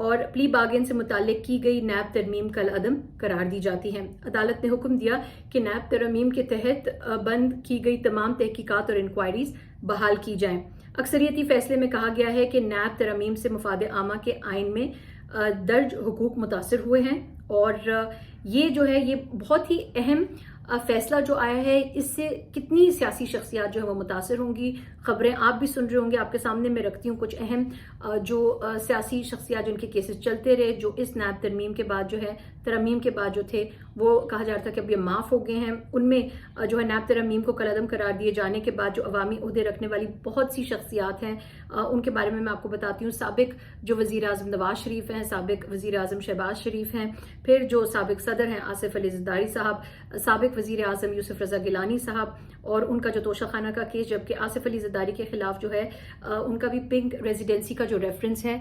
اور پلی باگین سے متعلق کی گئی نیب ترمیم کالعدم قرار دی جاتی ہیں۔ عدالت نے حکم دیا کہ نیب ترمیم کے تحت بند کی گئی تمام تحقیقات اور انکوائریز بحال کی جائیں۔ اکثریتی فیصلے میں کہا گیا ہے کہ نیب ترمیم سے مفاد عامہ کے آئین میں درج حقوق متاثر ہوئے ہیں، اور یہ جو ہے یہ بہت ہی اہم فیصلہ جو آیا ہے، اس سے کتنی سیاسی شخصیات جو ہے وہ متاثر ہوں گی۔ خبریں آپ بھی سن رہے ہوں گے، آپ کے سامنے میں رکھتی ہوں کچھ اہم جو سیاسی شخصیات جن کے کیسز چلتے رہے، جو اس نیب ترمیم کے بعد جو ہے ترمیم کے بعد جو تھے وہ کہا جا رہا تھا کہ اب یہ معاف ہو گئے ہیں، ان میں جو ہے نیب ترمیم کو کالعدم قرار دیے جانے کے بعد جو عوامی عہدے رکھنے والی بہت سی شخصیات ہیں ان کے بارے میں آپ کو بتاتی ہوں۔ سابق جو وزیر اعظم نواز شریف ہیں، سابق وزیر اعظم شہباز شریف ہیں، پھر جو سابق صدر ہیں آصف علی زرداری صاحب، سابق وزیر اعظم یوسف رضا گیلانی صاحب، اور ان کا جو توشہ خانہ کا کیس، جبکہ آصف علی زرداری کے خلاف جو ہے ان کا بھی پنک ریزیڈنسی کا جو ریفرنس ہے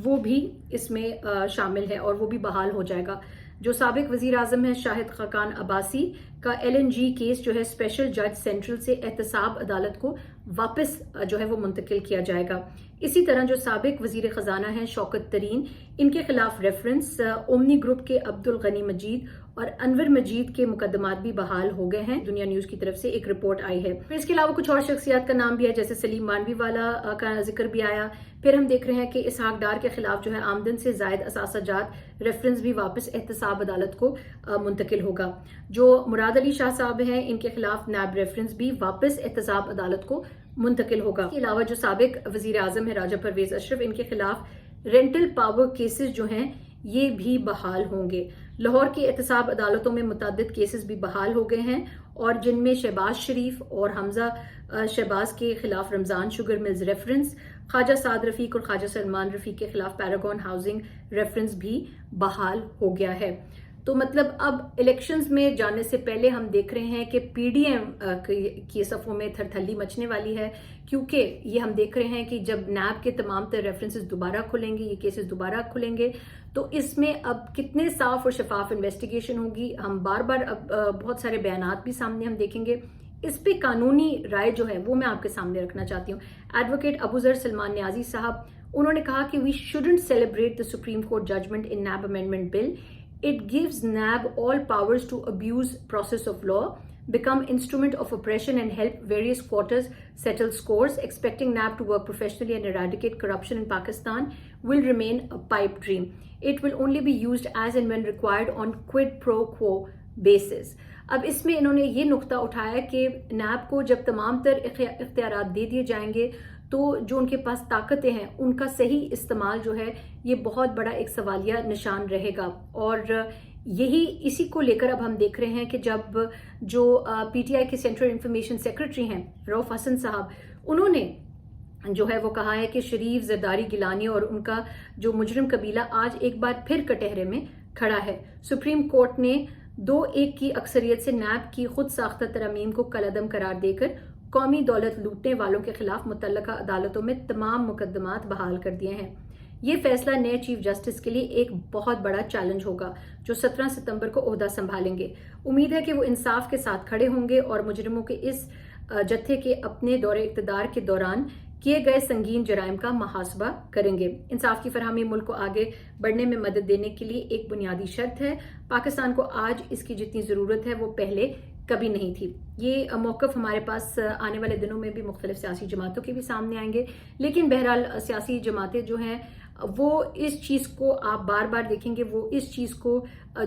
وہ بھی اس میں شامل ہے اور وہ بھی بحال ہو جائے گا۔ جو سابق وزیر اعظم ہیں شاہد خاقان عباسی کا LNG کیس جو ہے اسپیشل جج سینٹرل سے احتساب عدالت کو واپس جو ہے وہ منتقل کیا جائے گا۔ اسی طرح جو سابق وزیر خزانہ ہیں شوکت ترین، ان کے خلاف ریفرنس اومنی گروپ کے عبدالغنی مجید اور انور مجید کے مقدمات بھی بحال ہو گئے ہیں، دنیا نیوز کی طرف سے ایک رپورٹ آئی ہے۔ پھر اس کے علاوہ کچھ اور شخصیات کا نام بھی ہے، جیسے سلیم مانوی والا کا ذکر بھی آیا۔ پھر ہم دیکھ رہے ہیں کہ اسحاق ڈار کے خلاف جو ہے آمدن سے زائد اثاثہ جات ریفرنس بھی واپس احتساب عدالت کو منتقل ہوگا۔ جو مراد علی شاہ صاحب ہیں ان کے خلاف نیب ریفرنس بھی واپس احتساب عدالت کو منتقل ہوگا۔ اس کے علاوہ جو سابق وزیر اعظم ہے راجہ پرویز اشرف، ان کے خلاف رینٹل پاور کیسز جو ہیں یہ بھی بحال ہوں گے۔ لاہور کی احتساب عدالتوں میں متعدد کیسز بھی بحال ہو گئے ہیں، اور جن میں شہباز شریف اور حمزہ شہباز کے خلاف رمضان sugar mills reference, Khawaja Saad رفیق اور خواجہ سلمان رفیق کے خلاف پیراگون ہاؤسنگ ریفرنس بھی بحال ہو گیا ہے۔ تو مطلب اب الیکشنز میں جانے سے پہلے ہم دیکھ رہے ہیں کہ PDM کی صفوں میں تھرتھلی مچنے والی ہے، کیونکہ یہ ہم دیکھ رہے ہیں کہ جب نیب کے تمام تر ریفرنسز دوبارہ کھلیں گے، یہ کیسز دوبارہ کھلیں گے، تو اس میں اب کتنے صاف اور شفاف انویسٹیگیشن ہوگی۔ ہم بار بار اب بہت سارے بیانات بھی سامنے ہم دیکھیں گے۔ اس پہ قانونی رائے جو ہے وہ میں آپ کے سامنے رکھنا چاہتی ہوں۔ ایڈوکیٹ ابو ذر سلمان نیازی صاحب، انہوں نے کہا کہ we shouldn't celebrate the supreme court judgment on NAB amendment bill. It gives NAB all powers to abuse process of law, become instrument of oppression and help various quarters settle scores. Expecting NAB to work professionally and eradicate corruption in Pakistan will remain a pipe dream. It will only be used as and when required on quid pro quo basis. اب اس میں انہوں نے یہ نقطہ اٹھایا کہ NAB کو جب تمام تر اختیارات دے دیے جائیں گے تو جو ان کے پاس طاقتیں ہیں ان کا صحیح استعمال جو ہے یہ بہت بڑا ایک سوالیہ نشان رہے گا، اور یہی اسی کو لے کر اب ہم دیکھ رہے ہیں کہ جب جو PTI کے سینٹرل انفارمیشن سیکرٹری ہیں رؤف حسن صاحب، انہوں نے جو ہے وہ کہا ہے کہ شریف، زرداری، گیلانی اور ان کا جو مجرم قبیلہ آج ایک بار پھر کٹہرے میں کھڑا ہے۔ سپریم کورٹ نے 2-1 کی اکثریت سے نیب کی خود ساختہ ترامیم کو کالعدم قرار دے کر قومی دولت لوٹنے والوں کے خلاف متعلقہ عدالتوں میں تمام مقدمات بحال کر دیے ہیں۔ یہ فیصلہ نئے چیف جسٹس کے لیے ایک بہت بڑا چیلنج ہوگا جو 17 ستمبر کو عہدہ سنبھالیں گے۔ امید ہے کہ وہ انصاف کے ساتھ کھڑے ہوں گے اور مجرموں کے اس جتھے کے اپنے دور اقتدار کے دوران کیے گئے سنگین جرائم کا محاسبہ کریں گے۔ انصاف کی فراہمی ملک کو آگے بڑھنے میں مدد دینے کے لیے ایک بنیادی شرط ہے۔ پاکستان کو آج اس کی جتنی ضرورت ہے وہ پہلے کبھی نہیں تھی۔ یہ موقف ہمارے پاس آنے والے دنوں میں بھی مختلف سیاسی جماعتوں کے بھی سامنے آئیں گے، لیکن بہرحال سیاسی جماعتیں جو ہیں وہ اس چیز کو آپ بار بار دیکھیں گے، وہ اس چیز کو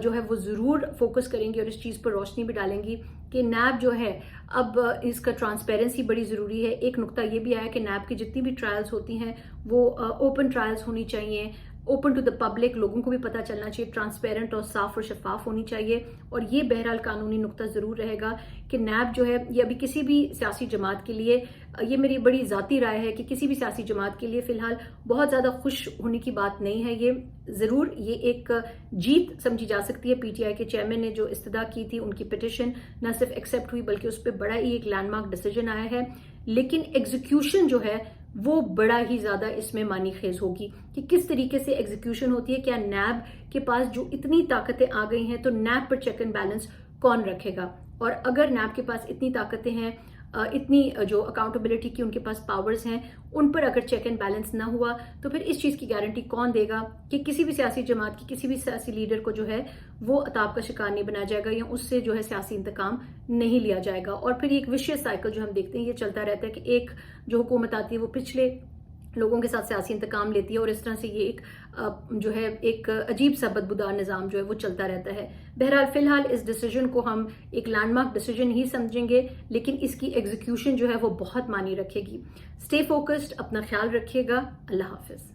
جو ہے وہ ضرور فوکس کریں گی اور اس چیز پر روشنی بھی ڈالیں گی کہ نیب جو ہے اب اس کا ٹرانسپیرنسی بڑی ضروری ہے۔ ایک نقطہ یہ بھی آیا کہ نیب کی جتنی بھی ٹرائلز ہوتی ہیں وہ اوپن ٹرائلز ہونی چاہیے، اوپن ٹو دا پبلک، لوگوں کو بھی پتہ چلنا چاہیے، ٹرانسپیرنٹ اور صاف اور شفاف ہونی چاہیے۔ اور یہ بہرحال قانونی نقطہ ضرور رہے گا کہ نیب جو ہے یہ ابھی کسی بھی سیاسی جماعت کے لیے، یہ میری بڑی ذاتی رائے ہے کہ کسی بھی سیاسی جماعت کے لیے فی الحال بہت زیادہ خوش ہونے کی بات نہیں ہے۔ یہ ضرور یہ ایک جیت سمجھی جا سکتی ہے۔ PTI کے چیئرمین نے جو استدعا کی تھی ان کی پٹیشن نہ صرف ایکسیپٹ ہوئی بلکہ اس پہ بڑا ہی ایک لینڈ مارک ڈیسیجن آیا ہے، لیکن ایگزیکیوشن جو ہے وہ بڑا ہی زیادہ اس میں معنی خیز ہوگی کہ کس طریقے سے ایگزیکیوشن ہوتی ہے۔ کیا نیب کے پاس جو اتنی طاقتیں آ گئی ہیں تو NAB per check and balance کون رکھے گا؟ اور اگر نیب کے پاس اتنی طاقتیں ہیں اتنی جو اکاؤنٹیبلٹی کی ان کے پاس پاورز ہیں ان پر اگر چیک اینڈ بیلنس نہ ہوا تو پھر اس چیز کی گارنٹی کون دے گا کہ کسی بھی سیاسی جماعت کی کسی بھی سیاسی لیڈر کو جو ہے وہ عطاب کا شکار نہیں بنایا جائے گا یا اس سے جو ہے سیاسی انتقام نہیں لیا جائے گا. اور پھر ایک وشیس سائیکل جو ہم دیکھتے ہیں یہ چلتا رہتا ہے کہ ایک جو حکومت آتی ہے وہ پچھلے لوگوں کے ساتھ سیاسی انتقام لیتی ہے اور اس طرح سے یہ ایک جو ہے ایک عجیب سا بدبودار نظام جو ہے وہ چلتا رہتا ہے. بہرحال فی الحال اس ڈیسیجن کو ہم ایک لینڈ مارک ڈیسیجن ہی سمجھیں گے لیکن اس کی ایگزیکیوشن جو ہے وہ بہت معنی رکھے گی. اسٹے فوکسڈ، اپنا خیال رکھیے گا. اللہ حافظ.